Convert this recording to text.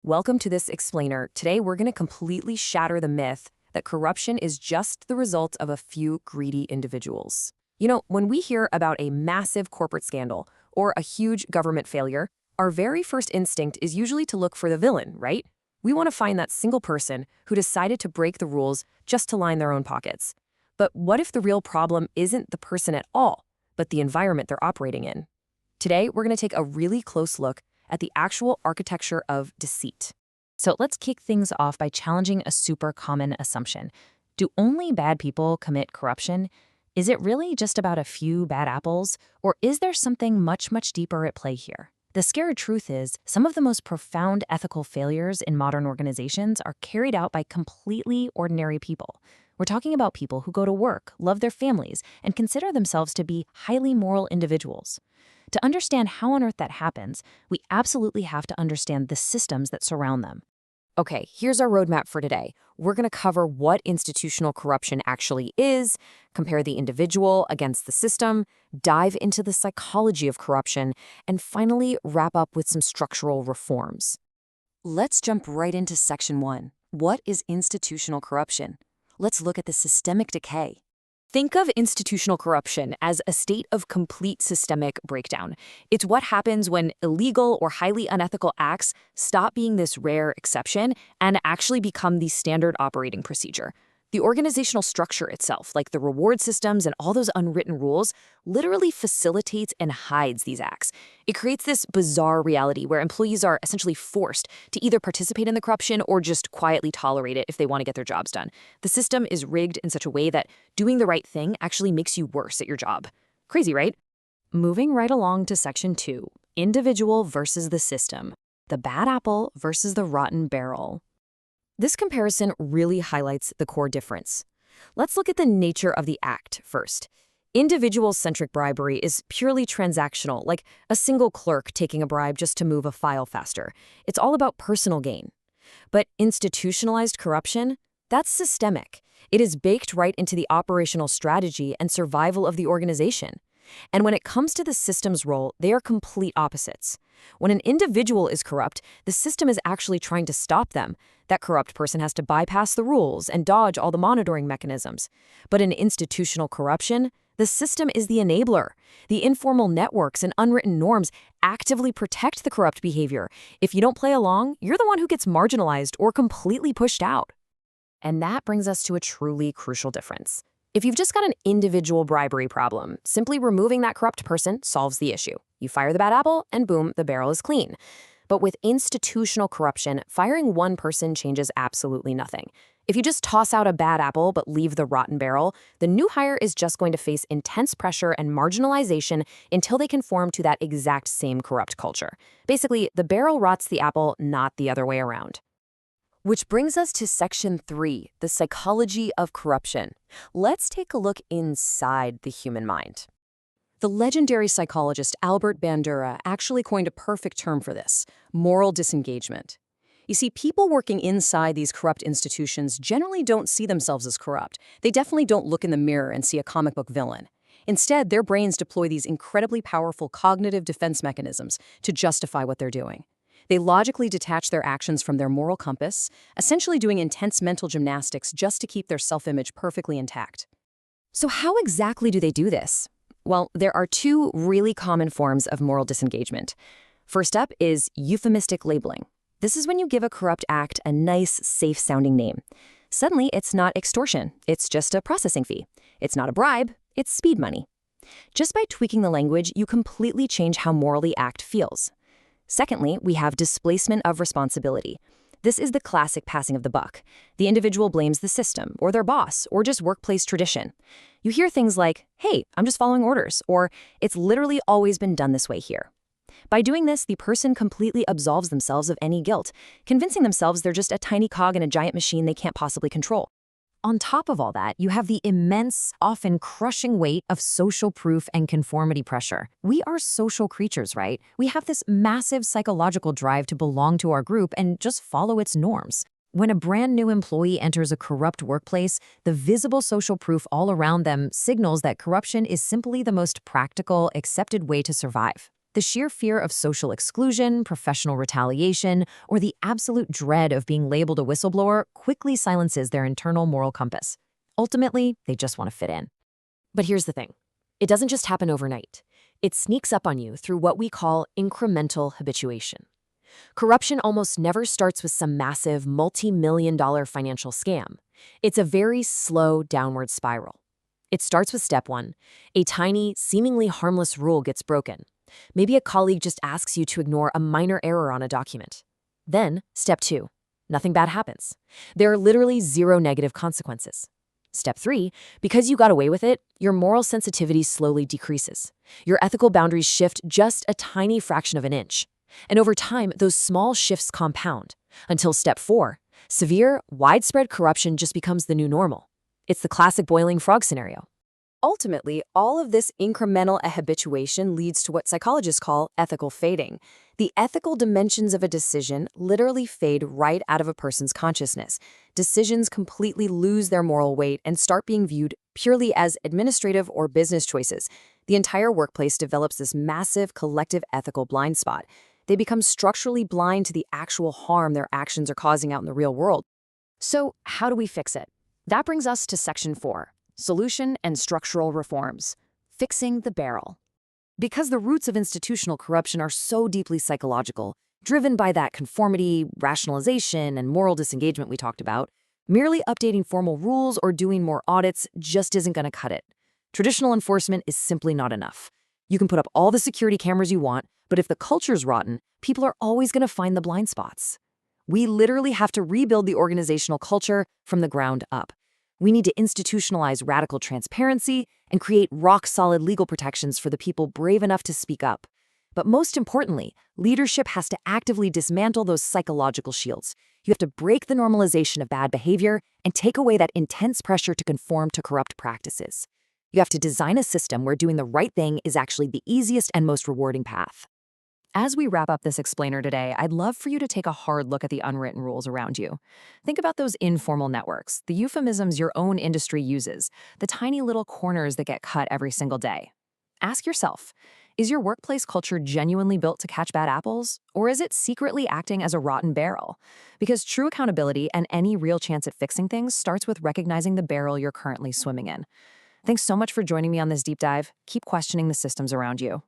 Welcome to this explainer. Today, we're going to completely shatter the myth that corruption is just the result of a few greedy individuals. When we hear about a massive corporate scandal or a huge government failure, our very first instinct is usually to look for the villain, right? We want to find that single person who decided to break the rules just to line their own pockets. But what if the real problem isn't the person at all, but the environment they're operating in? Today, we're going to take a really close look at the actual architecture of deceit. So let's kick things off by challenging a super common assumption. Do only bad people commit corruption? Is it really just about a few bad apples? Or is there something much, much deeper at play here? The scary truth is, some of the most profound ethical failures in modern organizations are carried out by completely ordinary people. We're talking about people who go to work, love their families, and consider themselves to be highly moral individuals. To understand how on earth that happens, we absolutely have to understand the systems that surround them. Okay, here's our roadmap for today. We're going to cover what institutional corruption actually is, compare the individual against the system, dive into the psychology of corruption, and finally wrap up with some structural reforms. Let's jump right into Section 1. What is institutional corruption? Let's look at the systemic decay. Think of institutional corruption as a state of complete systemic breakdown. It's what happens when illegal or highly unethical acts stop being this rare exception and actually become the standard operating procedure. The organizational structure itself, like the reward systems and all those unwritten rules, literally facilitates and hides these acts. It creates this bizarre reality where employees are essentially forced to either participate in the corruption or just quietly tolerate it if they want to get their jobs done. The system is rigged in such a way that doing the right thing actually makes you worse at your job. Crazy, right? Moving right along to Section 2, individual versus the system, the bad apple versus the rotten barrel. This comparison really highlights the core difference. Let's look at the nature of the act first. Individual-centric bribery is purely transactional, like a single clerk taking a bribe just to move a file faster. It's all about personal gain. But institutionalized corruption? That's systemic. It is baked right into the operational strategy and survival of the organization. And when it comes to the system's role, they are complete opposites. When an individual is corrupt, the system is actually trying to stop them. That corrupt person has to bypass the rules and dodge all the monitoring mechanisms. But in institutional corruption, the system is the enabler. The informal networks and unwritten norms actively protect the corrupt behavior. If you don't play along, you're the one who gets marginalized or completely pushed out. And that brings us to a truly crucial difference. If you've just got an individual bribery problem, simply removing that corrupt person solves the issue. You fire the bad apple, and boom, the barrel is clean. But with institutional corruption, firing one person changes absolutely nothing. If you just toss out a bad apple but leave the rotten barrel, the new hire is just going to face intense pressure and marginalization until they conform to that exact same corrupt culture. Basically, the barrel rots the apple, not the other way around. Which brings us to Section 3, the psychology of corruption. Let's take a look inside the human mind. The legendary psychologist Albert Bandura actually coined a perfect term for this: moral disengagement. You see, people working inside these corrupt institutions generally don't see themselves as corrupt. They definitely don't look in the mirror and see a comic book villain. Instead, their brains deploy these incredibly powerful cognitive defense mechanisms to justify what they're doing. They logically detach their actions from their moral compass, essentially doing intense mental gymnastics just to keep their self-image perfectly intact. So how exactly do they do this? Well, there are two really common forms of moral disengagement. First up is euphemistic labeling. This is when you give a corrupt act a nice, safe-sounding name. Suddenly, it's not extortion, it's just a processing fee. It's not a bribe, it's speed money. Just by tweaking the language, you completely change how moral the act feels. Secondly, we have displacement of responsibility. This is the classic passing of the buck. The individual blames the system, or their boss, or just workplace tradition. You hear things like, "Hey, I'm just following orders," or "It's literally always been done this way here." By doing this, the person completely absolves themselves of any guilt, convincing themselves they're just a tiny cog in a giant machine they can't possibly control. On top of all that, you have the immense, often crushing weight of social proof and conformity pressure. We are social creatures, right? We have this massive psychological drive to belong to our group and just follow its norms. When a brand new employee enters a corrupt workplace, the visible social proof all around them signals that corruption is simply the most practical, accepted way to survive. The sheer fear of social exclusion, professional retaliation, or the absolute dread of being labeled a whistleblower quickly silences their internal moral compass. Ultimately, they just want to fit in. But here's the thing. It doesn't just happen overnight. It sneaks up on you through what we call incremental habituation. Corruption almost never starts with some massive multi-million-dollar financial scam. It's a very slow downward spiral. It starts with step one. A tiny, seemingly harmless rule gets broken. Maybe a colleague just asks you to ignore a minor error on a document. Then, step two. Nothing bad happens. There are literally zero negative consequences. Step three, because you got away with it, your moral sensitivity slowly decreases. Your ethical boundaries shift just a tiny fraction of an inch. And over time, those small shifts compound. Until step four, severe, widespread corruption just becomes the new normal. It's the classic boiling frog scenario. Ultimately, all of this incremental habituation leads to what psychologists call ethical fading. The ethical dimensions of a decision literally fade right out of a person's consciousness. Decisions completely lose their moral weight and start being viewed purely as administrative or business choices. The entire workplace develops this massive collective ethical blind spot. They become structurally blind to the actual harm their actions are causing out in the real world. So, how do we fix it? That brings us to Section 4. Solution and structural reforms. Fixing the barrel. Because the roots of institutional corruption are so deeply psychological, driven by that conformity, rationalization, and moral disengagement we talked about, merely updating formal rules or doing more audits just isn't going to cut it. Traditional enforcement is simply not enough. You can put up all the security cameras you want, but if the culture's rotten, people are always going to find the blind spots. We literally have to rebuild the organizational culture from the ground up. We need to institutionalize radical transparency and create rock-solid legal protections for the people brave enough to speak up. But most importantly, leadership has to actively dismantle those psychological shields. You have to break the normalization of bad behavior and take away that intense pressure to conform to corrupt practices. You have to design a system where doing the right thing is actually the easiest and most rewarding path. As we wrap up this explainer today, I'd love for you to take a hard look at the unwritten rules around you. Think about those informal networks, the euphemisms your own industry uses, the tiny little corners that get cut every single day. Ask yourself, is your workplace culture genuinely built to catch bad apples, or is it secretly acting as a rotten barrel? Because true accountability and any real chance at fixing things starts with recognizing the barrel you're currently swimming in. Thanks so much for joining me on this deep dive. Keep questioning the systems around you.